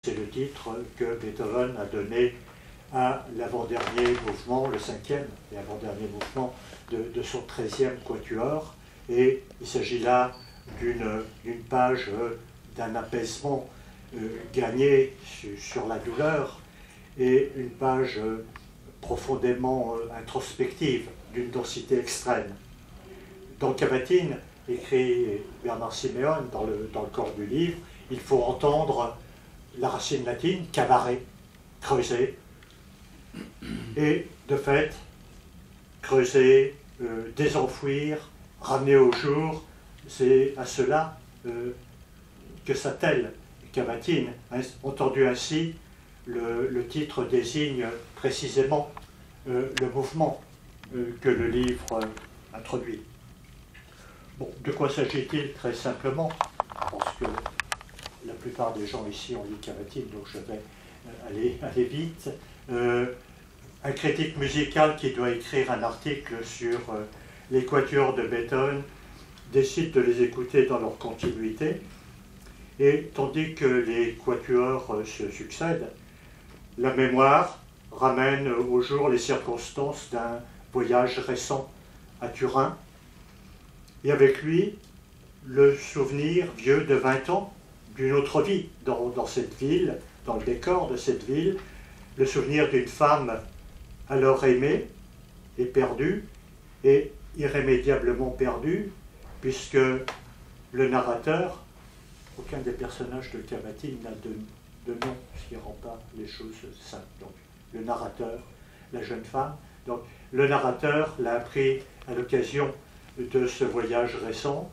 C'est le titre que Beethoven a donné à l'avant-dernier mouvement, le 5e et avant-dernier mouvement de son 13e quatuor. Et il s'agit là d'une page d'un apaisement gagné sur la douleur et une page profondément introspective, d'une densité extrême. Dans Cavatine, écrit Bernard Siméon dans le corps du livre, il faut entendre la racine latine, cavare, creuser, et de fait, creuser, désenfouir, ramener au jour, c'est à cela que s'attelle Cavatine. Entendu ainsi, le titre désigne précisément le mouvement que le livre introduit. Bon, de quoi s'agit-il très simplement? Parce que la plupart des gens ici ont lu Cavatine, donc je vais aller vite. Un critique musical qui doit écrire un article sur les quatuors de Beethoven décide de les écouter dans leur continuité, et tandis que les quatuors se succèdent, la mémoire ramène au jour les circonstances d'un voyage récent à Turin, et avec lui le souvenir vieux de 20 ans d'une autre vie dans cette ville, dans le décor de cette ville, le souvenir d'une femme alors aimée et perdue, et irrémédiablement perdue, puisque le narrateur, aucun des personnages de Cavatine n'a de nom, ce qui ne rend pas les choses simples. Donc, le narrateur, la jeune femme, donc le narrateur l'a appris à l'occasion de ce voyage récent.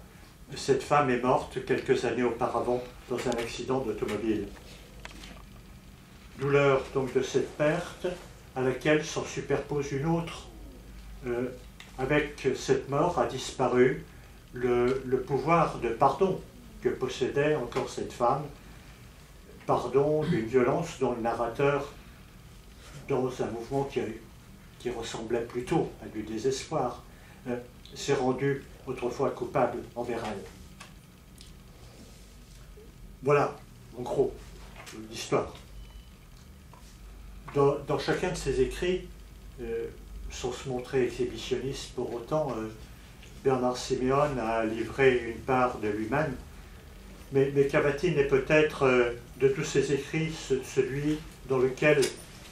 Cette femme est morte quelques années auparavant dans un accident d'automobile. Douleur donc de cette perte à laquelle s'en superpose une autre. Avec cette mort a disparu le pouvoir de pardon que possédait encore cette femme, pardon d'une violence dont le narrateur, dans un mouvement qui ressemblait plutôt à du désespoir, s'est rendu autrefois coupable envers elle. Voilà, en gros, l'histoire. Dans chacun de ses écrits, sans se montrer exhibitionniste pour autant, Bernard Siméon a livré une part de lui-même, mais Cavatine est peut-être, de tous ses écrits, celui dans lequel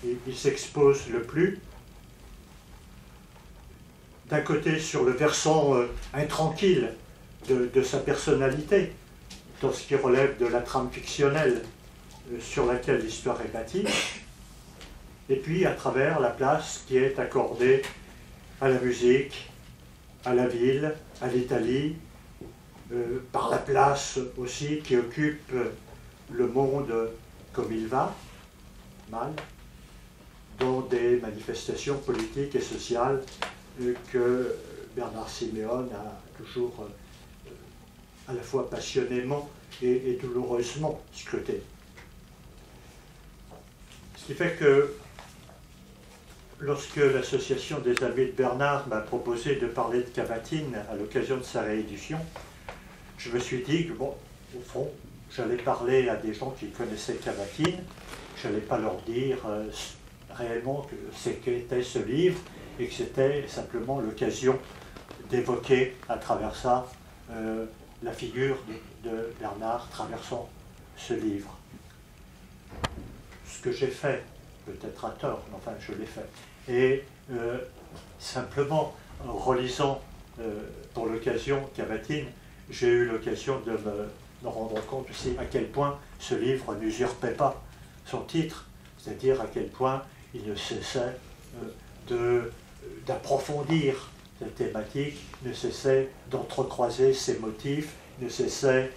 il s'expose le plus. D'un côté, sur le versant intranquille de sa personnalité, dans ce qui relève de la trame fictionnelle sur laquelle l'histoire est bâtie, et puis à travers la place qui est accordée à la musique, à la ville, à l'Italie, par la place aussi qui occupe le monde comme il va, mal, dans des manifestations politiques et sociales que Bernard Siméon a toujours à la fois passionnément et douloureusement scruté. Ce qui fait que lorsque l'association des Amis de Bernard m'a proposé de parler de Cavatine à l'occasion de sa réédition, je me suis dit que, bon, au fond, j'allais parler à des gens qui connaissaient Cavatine, je n'allais pas leur dire réellement ce qu'était ce livre, et que c'était simplement l'occasion d'évoquer à travers ça la figure de Bernard traversant ce livre. Ce que j'ai fait, peut-être à tort, mais enfin je l'ai fait, et simplement en relisant pour l'occasion Cavatine, j'ai eu l'occasion de me rendre compte aussi à quel point ce livre n'usurpait pas son titre, c'est-à-dire à quel point il ne cessait d'approfondir cette thématique, ne cessait d'entrecroiser ses motifs, ne cessait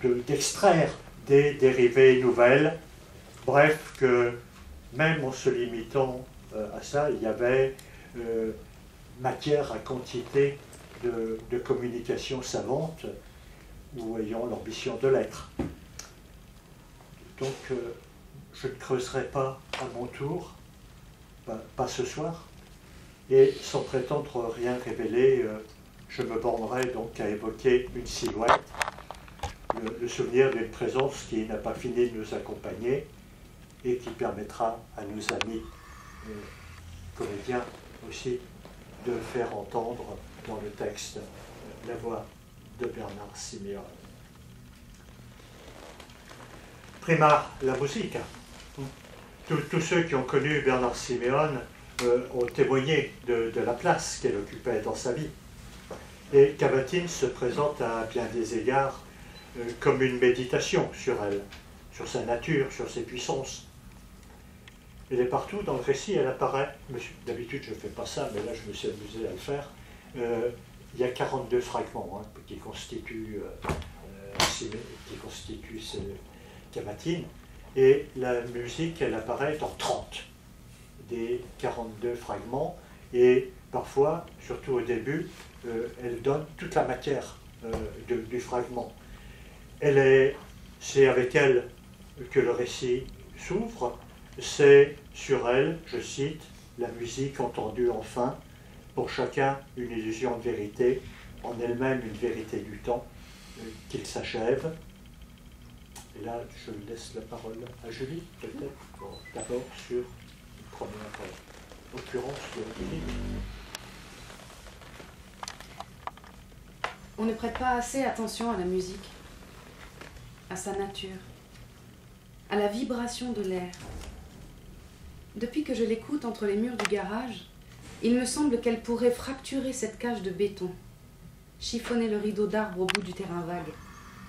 d'extraire des dérivées nouvelles. Bref, que même en se limitant à ça, il y avait matière à quantité de communication savante ou ayant l'ambition de l'être. Donc, je ne creuserai pas à mon tour, pas ce soir, et sans prétendre rien révéler, je me bornerai donc à évoquer une silhouette, le souvenir d'une présence qui n'a pas fini de nous accompagner et qui permettra à nos amis comédiens aussi de faire entendre dans le texte la voix de Bernard Simeone. Prima la musique. Tous ceux qui ont connu Bernard Simeone ont témoigné de la place qu'elle occupait dans sa vie. Et Cavatine se présente à bien des égards comme une méditation sur elle, sur sa nature, sur ses puissances. Elle est partout dans le récit, elle apparaît. D'habitude, je ne fais pas ça, mais là, je me suis amusé à le faire. Il y a 42 fragments qui constituent Cavatine. Et la musique, elle apparaît dans 30 des 42 fragments. Et parfois, surtout au début, elle donne toute la matière du fragment. C'est avec elle que le récit s'ouvre. C'est sur elle, je cite, la musique entendue enfin, pour chacun une illusion de vérité, en elle-même une vérité du temps, qu'il s'achève. Et là, je laisse la parole à Julie, peut-être, d'abord sur une première occurrence de Philippe. On ne prête pas assez attention à la musique, à sa nature, à la vibration de l'air. Depuis que je l'écoute entre les murs du garage, il me semble qu'elle pourrait fracturer cette cage de béton, chiffonner le rideau d'arbres au bout du terrain vague,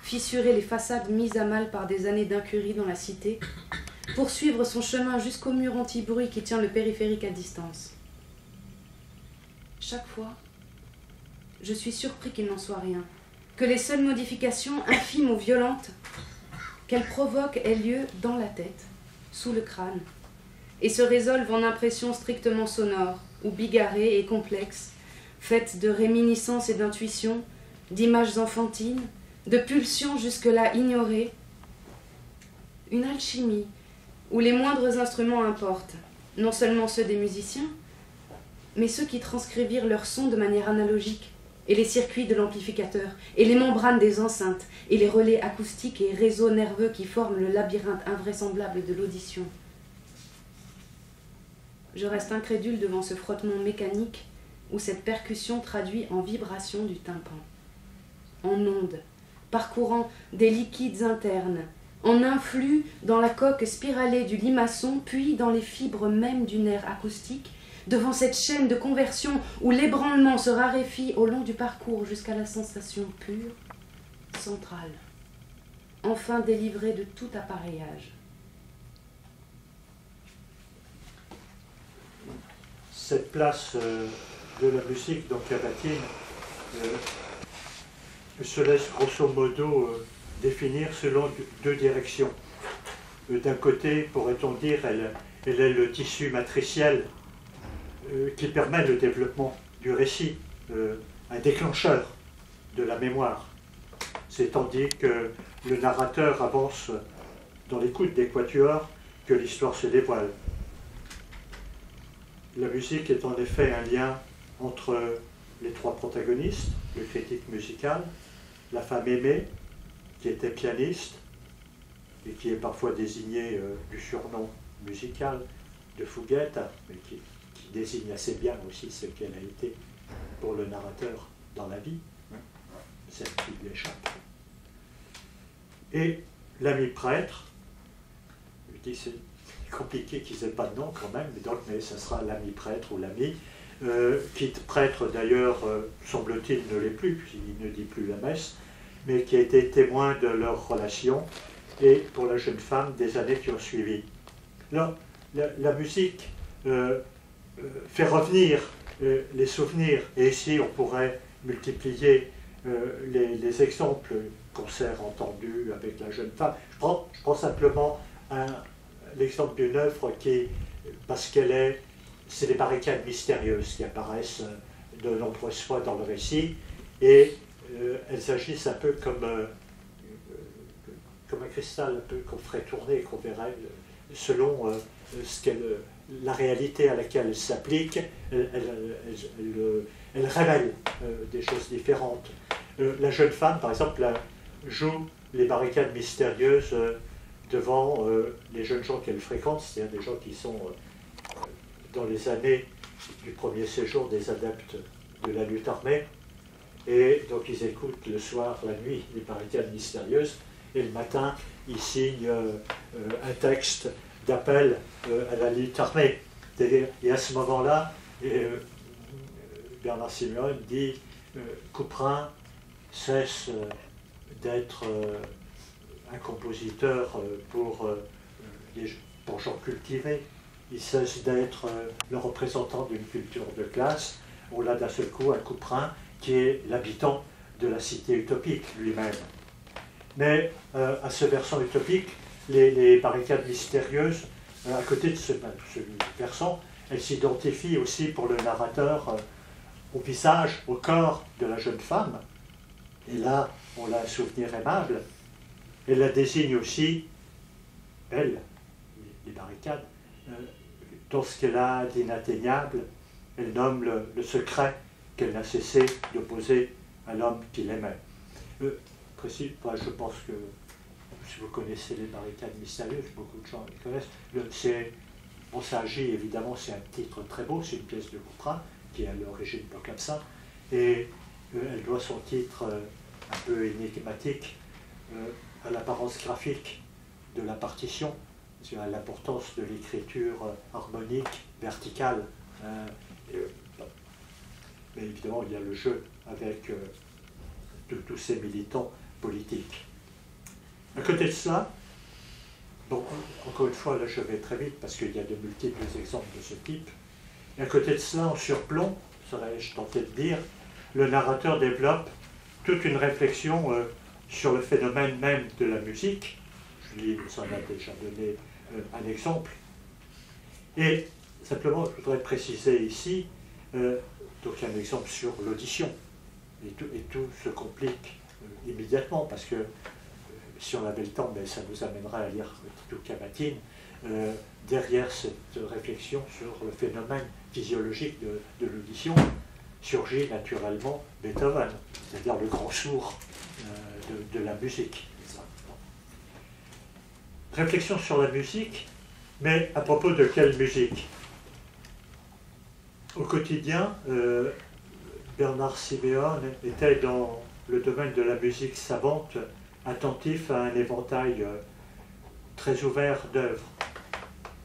fissurer les façades mises à mal par des années d'incurie dans la cité, poursuivre son chemin jusqu'au mur anti-bruit qui tient le périphérique à distance. Chaque fois, je suis surpris qu'il n'en soit rien, que les seules modifications, infimes ou violentes, qu'elle provoque aient lieu dans la tête, sous le crâne, et se résolvent en impressions strictement sonores, ou bigarrées et complexes, faites de réminiscences et d'intuitions, d'images enfantines, de pulsions jusque-là ignorées. Une alchimie, où les moindres instruments importent, non seulement ceux des musiciens, mais ceux qui transcrivirent leurs sons de manière analogique, et les circuits de l'amplificateur, et les membranes des enceintes, et les relais acoustiques et réseaux nerveux qui forment le labyrinthe invraisemblable de l'audition. Je reste incrédule devant ce frottement mécanique où cette percussion traduit en vibration du tympan, en ondes, parcourant des liquides internes, en influx dans la coque spiralée du limaçon, puis dans les fibres mêmes du nerf acoustique, devant cette chaîne de conversion où l'ébranlement se raréfie au long du parcours jusqu'à la sensation pure, centrale, enfin délivrée de tout appareillage. Cette place de la musique dans Cavatine se laisse grosso modo définir selon deux directions. D'un côté, pourrait-on dire, elle est le tissu matriciel qui permet le développement du récit, un déclencheur de la mémoire. C'est tandis que le narrateur avance dans l'écoute des quatuors que l'histoire se dévoile. La musique est en effet un lien entre les trois protagonistes, le critique musical, la femme aimée, qui était pianiste, et qui est parfois désignée du surnom musical de Fouguette, mais qui désigne assez bien aussi ce qu'elle a été pour le narrateur dans la vie, celle qui lui échappe. Et l'ami prêtre, je dis c'est compliqué qu'ils n'aient pas de nom quand même, mais ça sera l'ami prêtre ou l'ami, qui prêtre d'ailleurs, semble-t-il, ne l'est plus, puisqu'il ne dit plus la messe, mais qui a été témoin de leur relation, et pour la jeune femme, des années qui ont suivi. Là, la musique fait revenir les souvenirs, et ici on pourrait multiplier les exemples, concerts entendus avec la jeune femme. Je prends simplement l'exemple d'une œuvre qui, parce c'est des barricades mystérieuses qui apparaissent de nombreuses fois dans le récit, et elles agissent un peu comme un cristal, un peu qu'on ferait tourner, qu'on verrait selon la réalité à laquelle elle s'applique, elle révèle des choses différentes. La jeune femme, par exemple, joue les barricades mystérieuses devant les jeunes gens qu'elle fréquente, c'est-à-dire des gens qui sont dans les années du premier séjour des adeptes de la lutte armée. Et donc ils écoutent le soir, la nuit, les barricades mystérieuses, et le matin, ils signent un texte d'appel à la lutte armée. Et à ce moment-là, Bernard Simeone dit Couperin cesse d'être un compositeur pour gens cultivés, il cesse d'être le représentant d'une culture de classe. On a d'un seul coup un Couperin qui est l'habitant de la cité utopique lui-même. Mais à ce versant utopique, les barricades mystérieuses, à côté de ce versant, elles s'identifient aussi pour le narrateur au visage, au corps de la jeune femme. Et là, on a un souvenir aimable. Elle la désigne aussi, elle, les barricades, dans ce qu'elle a d'inatteignable. Elle nomme le secret qu'elle n'a cessé d'opposer à l'homme qu'il aimait. Je pense que si vous connaissez les barricades mystérieuses, beaucoup de gens les connaissent. Bon, ça agit évidemment, c'est un titre très beau, c'est une pièce de Couperin qui est à l'origine de comme ça, et elle doit son titre un peu énigmatique à l'apparence graphique de la partition, à l'importance de l'écriture harmonique, verticale. Mais évidemment, il y a le jeu avec tous ces militants politiques. À côté de cela, bon, encore une fois, là je vais très vite parce qu'il y a de multiples exemples de ce type. Et à côté de cela, en surplomb, serais-je tenté de dire, le narrateur développe toute une réflexion sur le phénomène même de la musique. Julie nous en a déjà donné un exemple. Et simplement, je voudrais préciser ici, donc un exemple sur l'audition. Et tout se complique immédiatement, parce que si on avait le temps, mais ça nous amènerait à lire Titu Cavatine, derrière cette réflexion sur le phénomène physiologique de l'audition, surgit naturellement Beethoven, c'est-à-dire le grand sourd de la musique. Réflexion sur la musique, mais à propos de quelle musique? Au quotidien, Bernard Simeone était dans le domaine de la musique savante, attentif à un éventail très ouvert d'œuvres.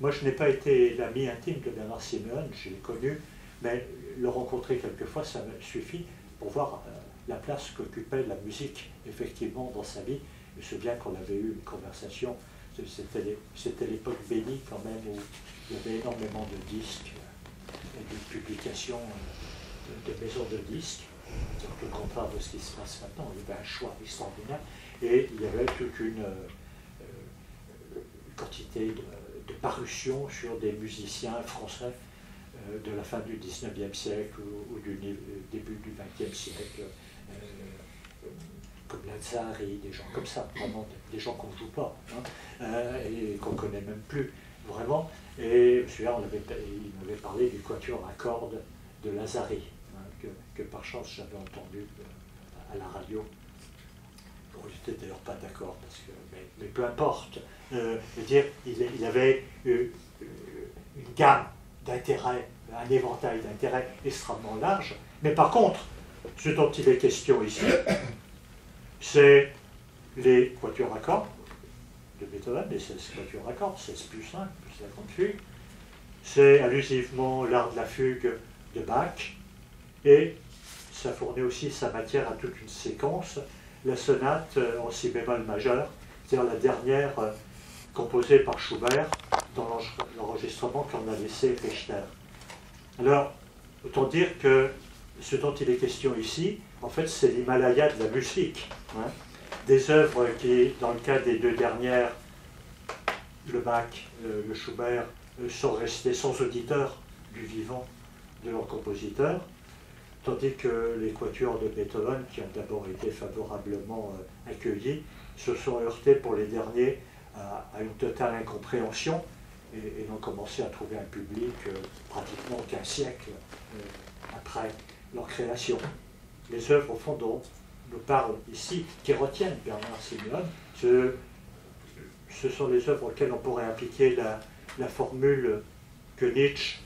Moi, je n'ai pas été l'ami intime de Bernard Simeone, je l'ai connu, mais le rencontrer quelquefois, ça me suffit pour voir la place qu'occupait la musique, effectivement, dans sa vie. Je me souviens qu'on avait eu une conversation, c'était l'époque bénie quand même, où il y avait énormément de disques et de publications de maisons de disques, c'est le contraire de ce qui se passe maintenant. Il y avait un choix extraordinaire et il y avait toute une quantité de parutions sur des musiciens français de la fin du XIXe siècle ou du début du XXe siècle, comme Lazzari, des gens comme ça, vraiment des gens qu'on ne joue pas, hein, et qu'on ne connaît même plus, vraiment. Et je me souviens, il m'avait parlé du quatuor à cordes de Lazzari, hein, que par chance j'avais entendu à la radio. Bon, j'étais d'ailleurs pas d'accord, mais peu importe. Je veux dire, il avait une gamme d'intérêts, un éventail d'intérêts extrêmement large. Mais par contre, ce dont il est question ici, c'est les quatuors à cordes de Beethoven, les 16 quatuors à cordes, 16 plus 1, plus 50 fugues. C'est allusivement l'art de la fugue de Bach, et ça fournit aussi sa matière à toute une séquence, la sonate en si bémol majeur, c'est-à-dire la dernière composée par Schubert dans l'enregistrement qu'en a laissé Richter. Alors, autant dire que ce dont il est question ici, en fait, c'est l'Himalaya de la musique. Hein. Des œuvres qui, dans le cas des deux dernières, le Bach, le Schubert, sont restées sans auditeur du vivant de leur compositeur, tandis que les quatuors de Beethoven, qui ont d'abord été favorablement accueillis, se sont heurtés pour les derniers à une totale incompréhension et n'ont commencé à trouver un public pratiquement qu'un siècle après leur création. Les œuvres, au fond, dont nous parlent ici, qui retiennent Bernard Simeon, ce sont les œuvres auxquelles on pourrait appliquer la formule que Nietzsche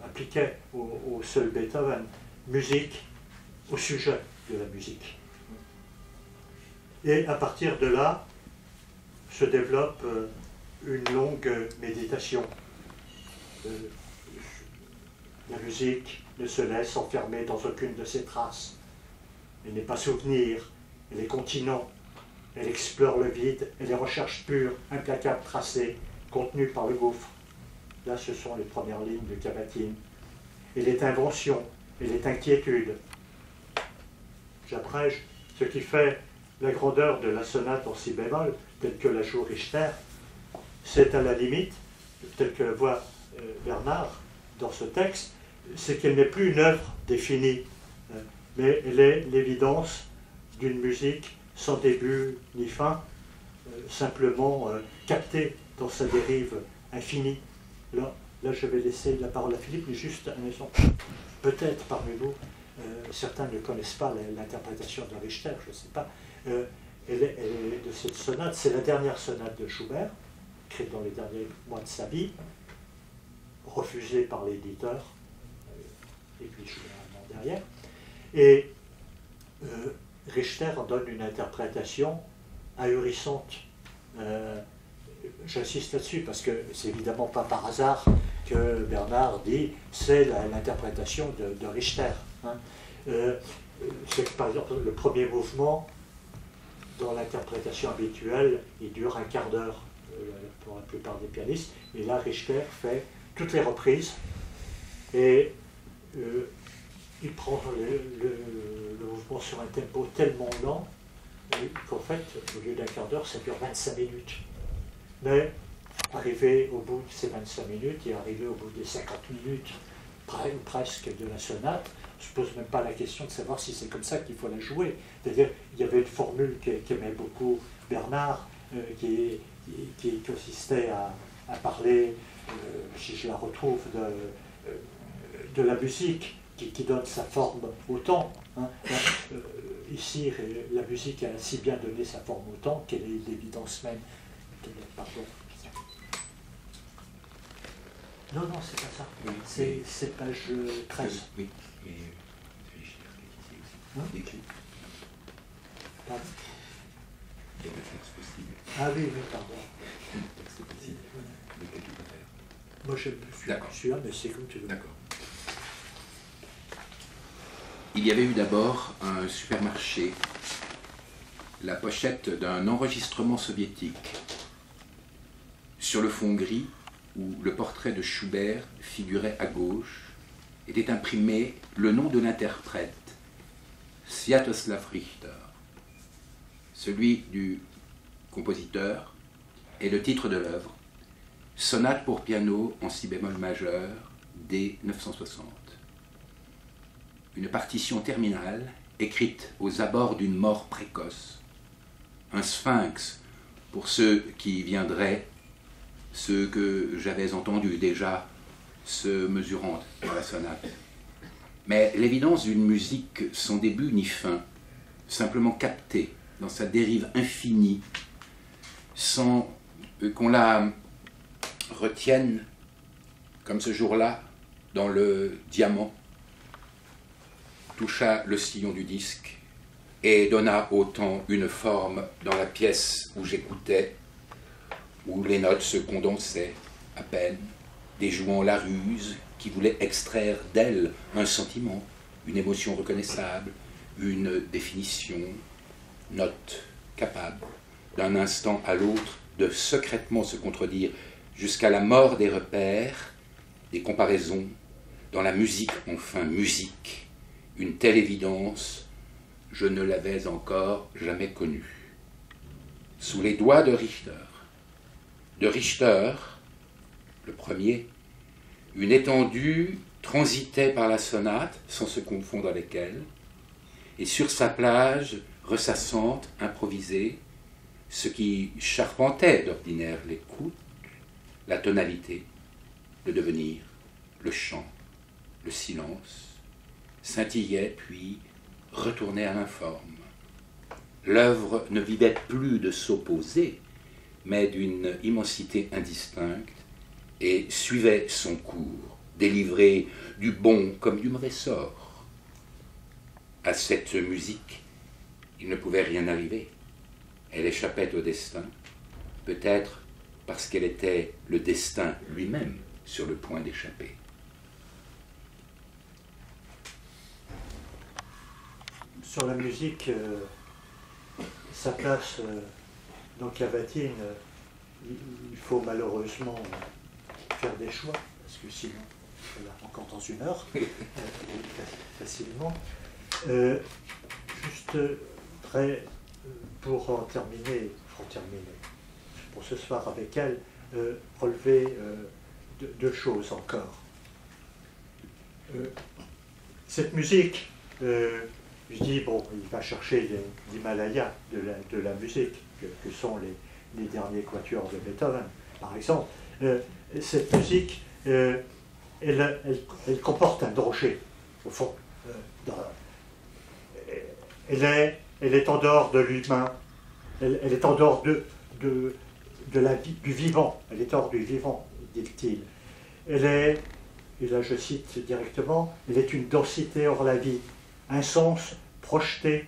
appliquait au seul Beethoven, musique au sujet de la musique. Et à partir de là, se développe une longue méditation. La musique ne se laisse enfermer dans aucune de ses traces. Elle n'est pas souvenir, elle est continent. Elle explore le vide et les recherches pures, implacables tracées, contenues par le gouffre. Là, ce sont les premières lignes de Kabat-Zinn. Elle est invention, elle est inquiétude. J'abrège. Ce qui fait la grandeur de la sonate en si bémol, telle que la joue Richter, c'est à la limite, tel que le voit Bernard dans ce texte, c'est qu'elle n'est plus une œuvre définie, mais elle est l'évidence d'une musique sans début ni fin, simplement captée dans sa dérive infinie. Là, je vais laisser la parole à Philippe, mais juste un exemple. Peut-être parmi vous, certains ne connaissent pas l'interprétation de Richter, je ne sais pas. Elle est de cette sonate, c'est la dernière sonate de Schubert, écrite dans les derniers mois de sa vie, refusée par l'éditeur, et puis Schubert derrière. Et Richter en donne une interprétation ahurissante. J'insiste là-dessus parce que c'est évidemment pas par hasard que Bernard dit c'est l'interprétation de Richter. Hein. C'est que par exemple le premier mouvement, dans l'interprétation habituelle, il dure un quart d'heure pour la plupart des pianistes, et là Richter fait toutes les reprises et il prend le mouvement sur un tempo tellement lent qu'en fait, au lieu d'un quart d'heure, ça dure 25 minutes. Mais arrivé au bout de ces 25 minutes et arrivé au bout des 50 minutes, presque de la sonate, je ne pose même pas la question de savoir si c'est comme ça qu'il faut la jouer. C'est-à-dire, il y avait une formule qu'aimait beaucoup Bernard, qui consistait à parler, si je la retrouve, de la musique qui donne sa forme au temps. Hein. Ici, la musique a si bien donné sa forme au temps qu'elle est l'évidence même. Pardon. Non, c'est pas ça. Oui. C'est page 13. Oui. Hein? Pardon. Il y a deux choses possibles. Ah oui, pardon. C'est possible. Lequel tu préfères? Moi, je suis là, mais c'est comme tu veux. D'accord. Il y avait eu d'abord un supermarché, la pochette d'un enregistrement soviétique. Sur le fond gris, où le portrait de Schubert figurait à gauche, était imprimé le nom de l'interprète, Sviatoslav Richter, celui du compositeur et le titre de l'œuvre, Sonate pour piano en si bémol majeur, D 960. Une partition terminale écrite aux abords d'une mort précoce, un sphinx pour ceux qui viendraient, ceux que j'avais entendus déjà se mesurant dans la sonate. Mais l'évidence d'une musique sans début ni fin, simplement captée dans sa dérive infinie, sans qu'on la retienne comme ce jour-là dans le diamant, toucha le sillon du disque et donna autant une forme dans la pièce où j'écoutais, où les notes se condensaient à peine, déjouant la ruse qui voulait extraire d'elle un sentiment, une émotion reconnaissable, une définition, note capable, d'un instant à l'autre, de secrètement se contredire jusqu'à la mort des repères, des comparaisons, dans la musique, enfin musique, une telle évidence, je ne l'avais encore jamais connue. Sous les doigts de Richter, le premier, une étendue transitait par la sonate, sans se confondre avec elle, et sur sa plage ressassante, improvisée, ce qui charpentait d'ordinaire l'écoute, la tonalité, le devenir, le chant, le silence, scintillait puis retournait à l'informe. L'œuvre ne vivait plus de s'opposer, mais d'une immensité indistincte, et suivait son cours, délivrée du bon comme du mauvais sort. À cette musique, il ne pouvait rien arriver. Elle échappait au destin, peut-être parce qu'elle était le destin lui-même sur le point d'échapper. Sur la musique, sa place dans Cavatine, il faut malheureusement faire des choix, parce que sinon, voilà, encore dans une heure, facilement. Juste pour terminer, pour ce soir avec elle, relever deux choses encore. Cette musique, je dis, bon, il va chercher l'Himalaya de la musique, que sont les derniers quatuors de Beethoven, par exemple. Cette musique, elle comporte un danger, au fond. Elle est en dehors de l'humain, elle est en dehors du vivant, elle est hors du vivant, dit-il. Elle est, et là je cite directement, elle est une densité hors la vie, un sens projeté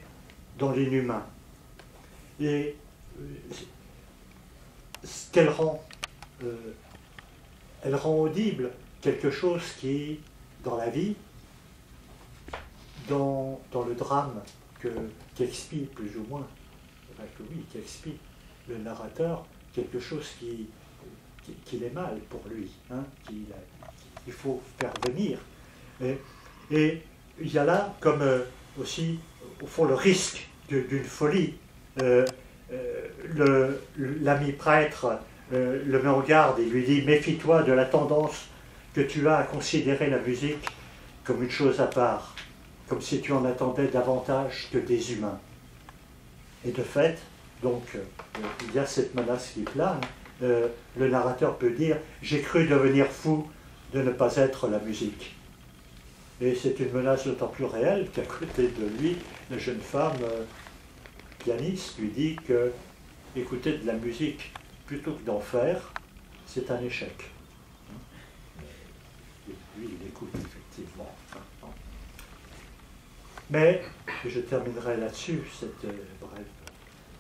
dans l'inhumain. Et ce qu'elle rend, elle rend audible quelque chose qui, dans la vie, dans le drame qu'expie plus ou moins, enfin que oui, qu'expie le narrateur, quelque chose qu'il est mal pour lui, hein, qu'il faut faire venir. Et il y a là, comme aussi, au fond, le risque d'une folie. L'ami prêtre le met en garde et lui dit « Méfie-toi de la tendance que tu as à considérer la musique comme une chose à part, comme si tu en attendais davantage que des humains. » Et de fait, donc, il y a cette menace qui plane. Le narrateur peut dire « J'ai cru devenir fou de ne pas être la musique. » Et c'est une menace d'autant plus réelle qu'à côté de lui, la jeune femme pianiste lui dit que écouter de la musique plutôt que d'en faire, c'est un échec. Et lui, il écoute effectivement. Mais, et je terminerai là-dessus, cette brève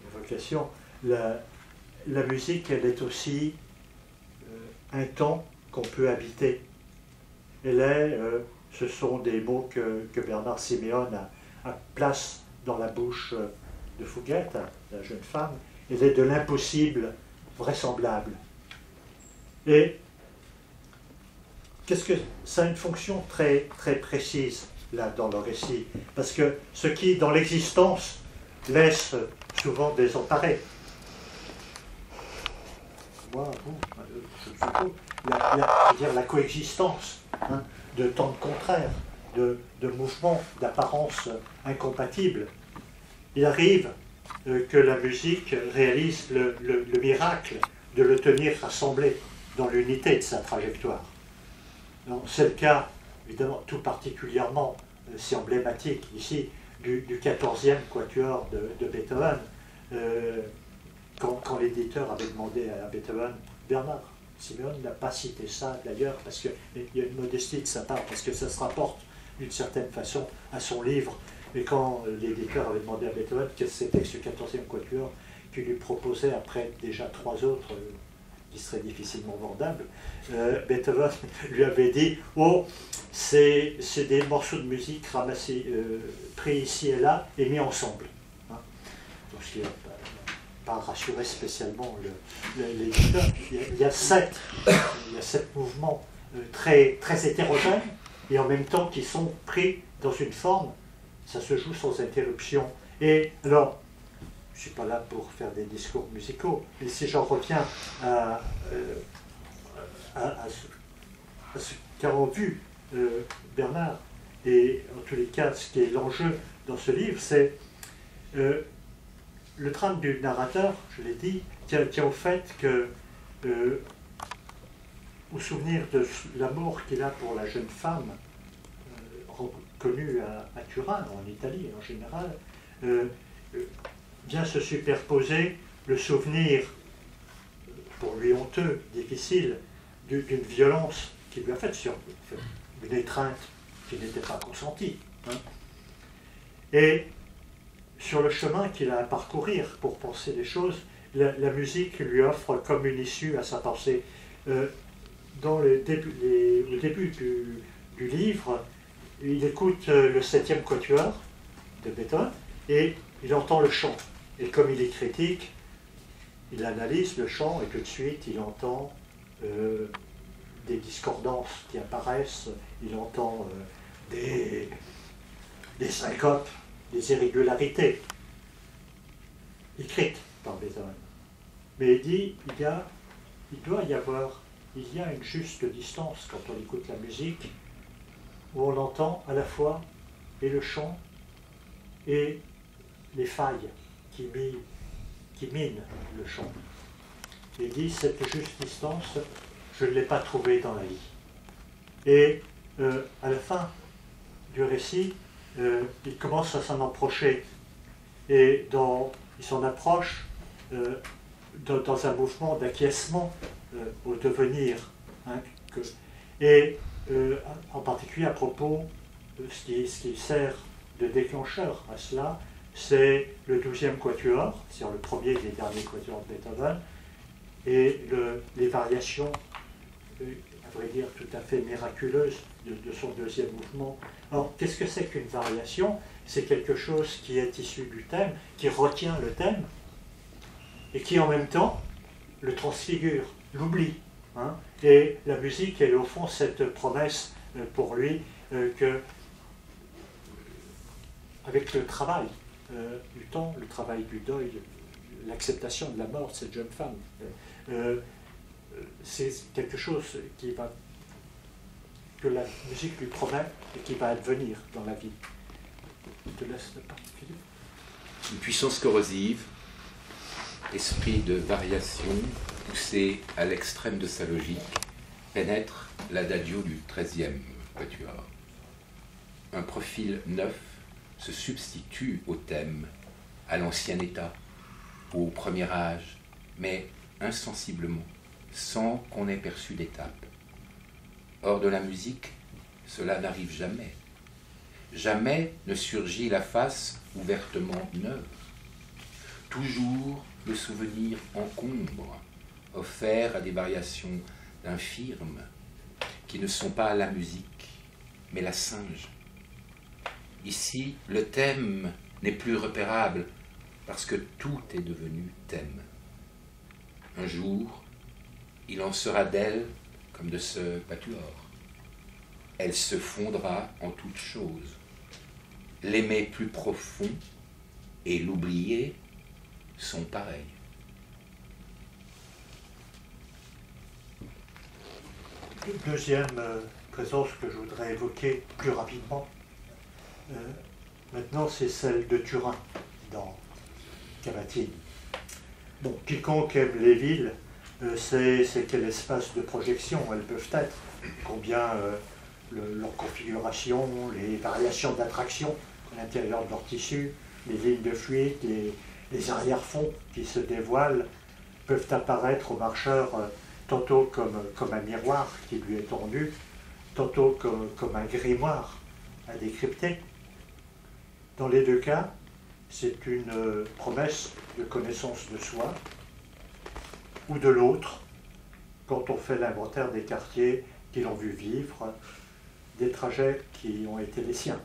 évocation, la musique, elle est aussi un temps qu'on peut habiter. Ce sont des mots que Bernard Siméon a place dans la bouche de Fouguette, la jeune femme. Elle est de l'impossible vraisemblable. Et qu'est-ce que ça a une fonction très, très précise là dans le récit, parce que ce qui, dans l'existence, laisse souvent désemparé. Moi, vous, je veux dire la coexistence, hein, de temps de contraire, de mouvements, d'apparence incompatibles. Il arrive que la musique réalise le miracle de le tenir rassemblé dans l'unité de sa trajectoire. C'est le cas, évidemment, tout particulièrement, c'est emblématique ici, du 14e quatuor de Beethoven, quand l'éditeur avait demandé à Beethoven, Bernard Siméon n'a pas cité ça d'ailleurs, parce qu'il y a une modestie de sa part, parce que ça se rapporte d'une certaine façon à son livre. Et quand l'éditeur avait demandé à Beethoven quel c'était que ce 14e quatuor, qu'il lui proposait après déjà 3 autres qui seraient difficilement vendables, Beethoven lui avait dit « Oh, c'est des morceaux de musique ramassés, pris ici et là et mis ensemble. Hein » Donc ce qui n'a pas rassuré spécialement l'éditeur. Il y a 7 mouvements très, très hétérogènes et en même temps qui sont pris dans une forme. Ça se joue sans interruption. Et alors, je ne suis pas là pour faire des discours musicaux, mais si j'en reviens à ce qu'a vu Bernard, et en tous les cas, ce qui est l'enjeu dans ce livre, c'est le drame du narrateur, je l'ai dit, tient au fait que, au souvenir de l'amour qu'il a pour la jeune femme, connu à Turin, en Italie en général, vient se superposer le souvenir, pour lui honteux, difficile, d'une violence qui lui a faite sur une étreinte qui n'était pas consentie. Hein. Et sur le chemin qu'il a à parcourir pour penser les choses, la musique lui offre comme une issue à sa pensée. Au début du livre, il écoute le 7e quatuor de Beethoven et il entend le chant. Et comme il est critique, il analyse le chant et tout de suite il entend des discordances qui apparaissent, il entend des syncopes, des irrégularités écrites par Beethoven. Mais il dit, il y a une juste distance quand on écoute la musique, où on entend à la fois et le chant et les failles qui minent le chant. Il dit, cette juste distance, je ne l'ai pas trouvée dans la vie. Et à la fin du récit, il commence à s'en approcher. Et il s'en approche dans un mouvement d'acquiescement au devenir. Hein, et en particulier à propos, ce qui sert de déclencheur à cela, c'est le 12e quatuor, c'est-à-dire le premier des derniers quatuors de Beethoven, et les variations, à vrai dire, tout à fait miraculeuses de son deuxième mouvement. Alors, qu'est-ce que c'est qu'une variation? C'est quelque chose qui est issu du thème, qui retient le thème, et qui en même temps le transfigure, l'oublie. Hein. Et la musique, elle est au fond cette promesse pour lui que, avec le travail du temps, le travail du deuil, l'acceptation de la mort de cette jeune femme, c'est quelque chose que la musique lui promet et qui va advenir dans la vie. Je te laisse la partie, Philippe. Une puissance corrosive, esprit de variation, poussé à l'extrême de sa logique, pénètre l'adagio du 13e quatuor. Un profil neuf se substitue au thème, à l'ancien état, au premier âge, mais insensiblement, sans qu'on ait perçu d'étape. Hors de la musique, cela n'arrive jamais. Jamais ne surgit la face ouvertement neuve. Toujours le souvenir encombre, offert à des variations infirmes, qui ne sont pas la musique, mais la singe. Ici, le thème n'est plus repérable, parce que tout est devenu thème. Un jour, il en sera d'elle comme de ce quatuor. Elle se fondra en toute chose. L'aimer plus profond et l'oublier sont pareils. Deuxième présence que je voudrais évoquer plus rapidement, maintenant, c'est celle de Turin, dans Cavatine. Bon, quiconque aime les villes sait quel espace de projection elles peuvent être, combien leur configuration, les variations d'attraction à l'intérieur de leur tissu, les lignes de fuite, les arrière-fonds qui se dévoilent peuvent apparaître au marcheur tantôt comme un miroir qui lui est tendu, tantôt comme un grimoire à décrypter. Dans les deux cas, c'est une promesse de connaissance de soi ou de l'autre, quand on fait l'inventaire des quartiers qui l'ont vu vivre, des trajets qui ont été les siens.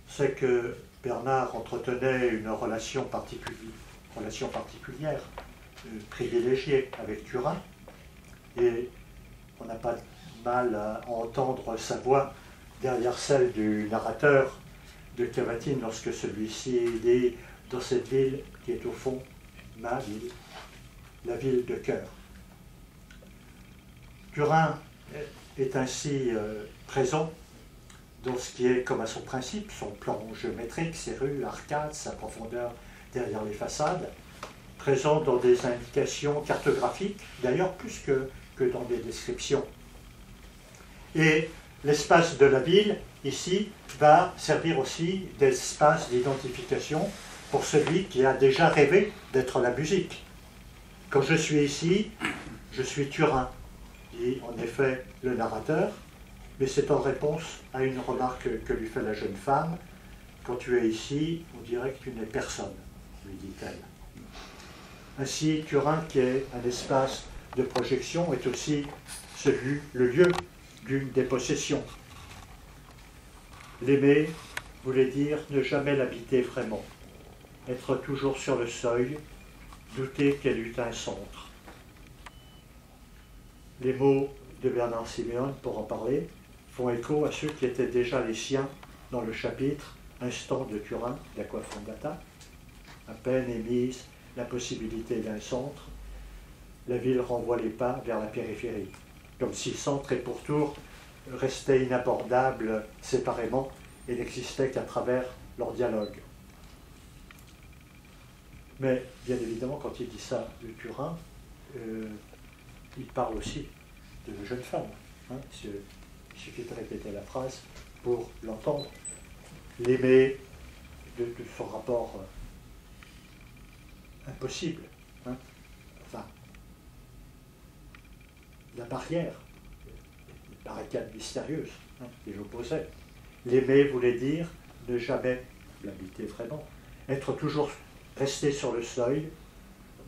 C'est que Bernard entretenait une relation particulière, privilégiée avec Turin, et on n'a pas de mal à entendre sa voix derrière celle du narrateur de Cavatine lorsque celui-ci dit « dans cette ville qui est au fond ma ville, la ville de cœur ». Turin est ainsi présent dans ce qui est comme à son principe, son plan géométrique, ses rues, arcades, sa profondeur derrière les façades, présent dans des indications cartographiques, d'ailleurs plus que dans des descriptions. Et l'espace de la ville, ici, va servir aussi d'espace d'identification pour celui qui a déjà rêvé d'être la musique. Quand je suis ici, je suis Turin, dit en effet le narrateur, mais c'est en réponse à une remarque que lui fait la jeune femme. Quand tu es ici, on dirait que tu n'es personne, lui dit-elle. Ainsi, Turin, qui est un espace de projection, est aussi le lieu d'une des possessions. L'aimer voulait dire ne jamais l'habiter vraiment, être toujours sur le seuil, douter qu'elle eût un centre. Les mots de Bernard Simeone, pour en parler, font écho à ceux qui étaient déjà les siens dans le chapitre Instant de Turin d'Aqua Fondata. À peine émise la possibilité d'un centre, la ville renvoie les pas vers la périphérie, comme si centre et pourtour restaient inabordables séparément et n'existaient qu'à travers leur dialogue. Mais bien évidemment, quand il dit ça de Turin, il parle aussi de la jeune femme. Hein, il suffit de répéter la phrase pour l'entendre. L'aimer de son rapport impossible. Hein, enfin, la barrière, la barricade mystérieuse qui l'opposait. L'aimer voulait dire ne jamais l'habiter vraiment, être toujours resté sur le seuil,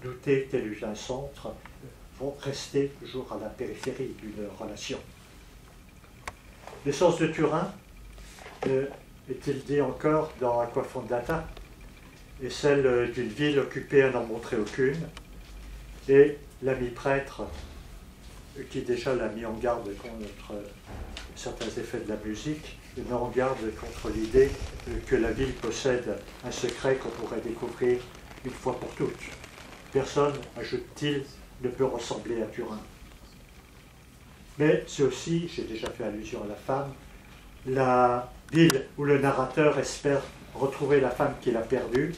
douter qu'elle eût un centre, vont rester toujours à la périphérie d'une relation. L'essence de Turin, est-il dit encore dans Aqua Fondata, est celle d'une ville occupée à n'en montrer aucune, et l'ami prêtre, qui déjà l'a mis en garde contre certains effets de la musique, le met en garde contre l'idée que la ville possède un secret qu'on pourrait découvrir une fois pour toutes. Personne, ajoute-t-il, ne peut ressembler à Turin. Mais c'est aussi, j'ai déjà fait allusion à la femme, la ville où le narrateur espère retrouver la femme qu'il a perdue,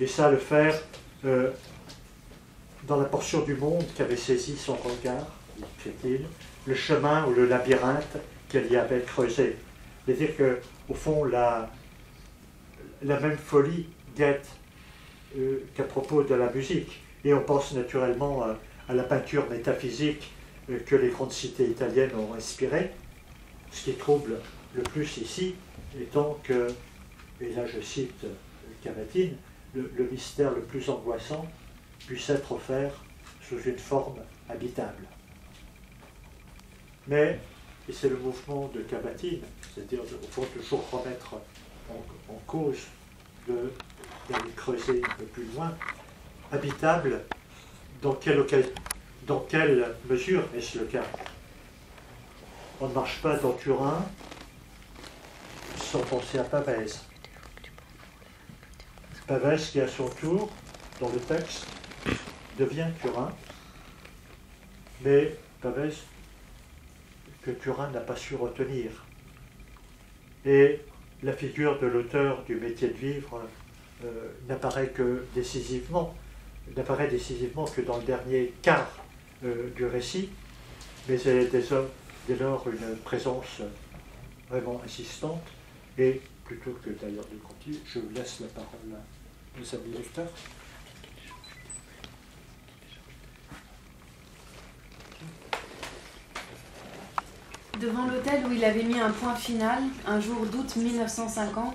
et ça le faire dans la portion du monde qu'avait saisi son regard, écrit-il, le chemin ou le labyrinthe qu'elle y avait creusé. C'est-à-dire qu'au fond, la même folie guette qu'à propos de la musique. Et on pense naturellement à la peinture métaphysique que les grandes cités italiennes ont inspirée. Ce qui trouble le plus ici étant que, et là je cite Cavatine, le mystère le plus angoissant puisse être offert sous une forme habitable. Mais, et c'est le mouvement de Cavatine, c'est-à-dire au fond toujours remettre en cause d'aller creuser un peu plus loin, habitable, dans quelle mesure est-ce le cas? On ne marche pas dans Turin sans penser à Pavèse. Pavèse qui à son tour, dans le texte, devient Turin, mais Pavèse que Turin n'a pas su retenir. Et la figure de l'auteur du métier de vivre n'apparaît décisivement que dans le dernier quart du récit, mais elle est dès lors une présence vraiment insistante, et plutôt que d'ailleurs de continuer, je vous laisse la parole à nos amis lecteurs. Devant l'hôtel où il avait mis un point final, un jour d'août 1950,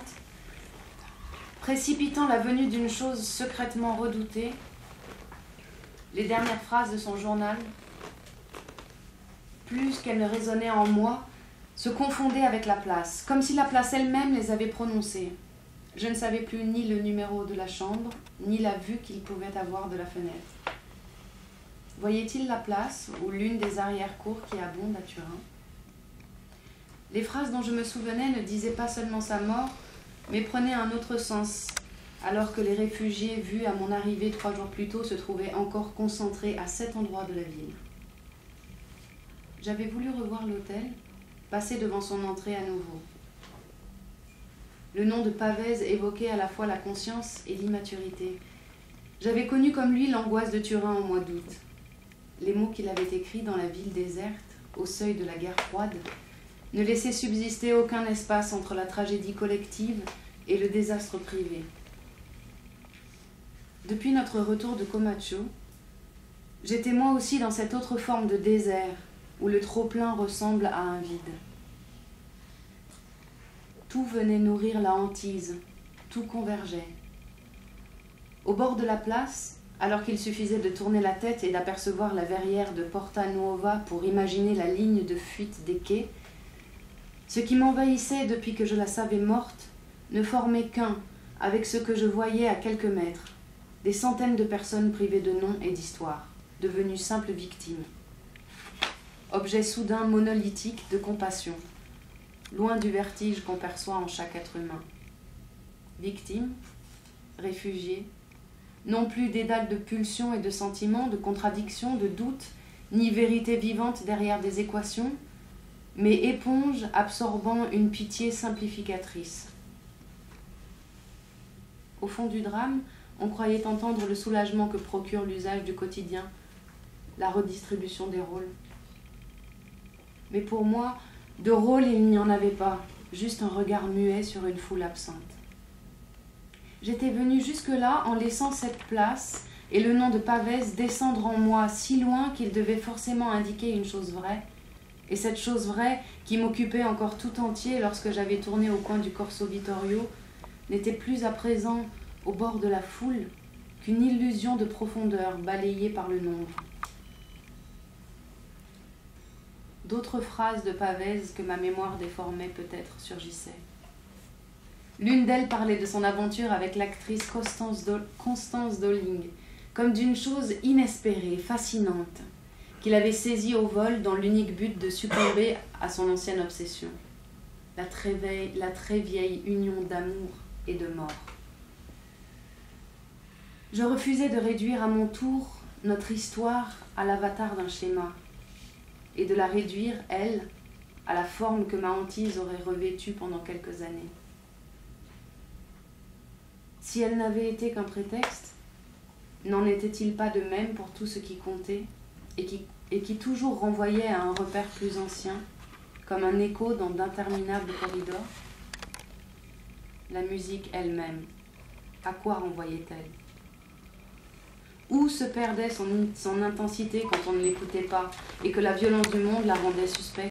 précipitant la venue d'une chose secrètement redoutée, les dernières phrases de son journal, plus qu'elles ne résonnaient en moi, se confondaient avec la place, comme si la place elle-même les avait prononcées. Je ne savais plus ni le numéro de la chambre, ni la vue qu'il pouvait avoir de la fenêtre. Voyait-il la place ou l'une des arrière-cours qui abondent à Turin? Les phrases dont je me souvenais ne disaient pas seulement sa mort, mais prenaient un autre sens, alors que les réfugiés vus à mon arrivée 3 jours plus tôt se trouvaient encore concentrés à cet endroit de la ville. J'avais voulu revoir l'hôtel, passer devant son entrée à nouveau. Le nom de Pavèse évoquait à la fois la conscience et l'immaturité. J'avais connu comme lui l'angoisse de Turin au mois d'août. Les mots qu'il avait écrits dans la ville déserte, au seuil de la guerre froide, ne laissait subsister aucun espace entre la tragédie collective et le désastre privé. Depuis notre retour de Comacho, j'étais moi aussi dans cette autre forme de désert où le trop-plein ressemble à un vide. Tout venait nourrir la hantise, tout convergeait. Au bord de la place, alors qu'il suffisait de tourner la tête et d'apercevoir la verrière de Porta Nuova pour imaginer la ligne de fuite des quais, ce qui m'envahissait depuis que je la savais morte ne formait qu'un avec ce que je voyais à quelques mètres, des centaines de personnes privées de nom et d'histoire, devenues simples victimes. Objet soudain monolithique de compassion, loin du vertige qu'on perçoit en chaque être humain. Victimes, réfugiés, non plus dédales de pulsions et de sentiments, de contradictions, de doutes, ni vérité vivante derrière des équations, mais éponges absorbant une pitié simplificatrice. Au fond du drame, on croyait entendre le soulagement que procure l'usage du quotidien, la redistribution des rôles. Mais pour moi, de rôle il n'y en avait pas, juste un regard muet sur une foule absente. J'étais venue jusque-là en laissant cette place et le nom de Pavès descendre en moi si loin qu'il devait forcément indiquer une chose vraie, et cette chose vraie qui m'occupait encore tout entier lorsque j'avais tourné au coin du Corso Vittorio n'était plus à présent au bord de la foule qu'une illusion de profondeur balayée par le nombre. D'autres phrases de Pavès que ma mémoire déformait peut-être surgissaient. L'une d'elles parlait de son aventure avec l'actrice Constance Dolling, comme d'une chose inespérée, fascinante, qu'il avait saisie au vol dans l'unique but de succomber à son ancienne obsession, la très vieille union d'amour et de mort. Je refusais de réduire à mon tour notre histoire à l'avatar d'un schéma, et de la réduire, elle, à la forme que ma hantise aurait revêtue pendant quelques années. Si elle n'avait été qu'un prétexte, n'en était-il pas de même pour tout ce qui comptait et qui toujours renvoyait à un repère plus ancien, comme un écho dans d'interminables corridors? La musique elle-même, à quoi renvoyait-elle? Où se perdait son intensité quand on ne l'écoutait pas et que la violence du monde la rendait suspecte?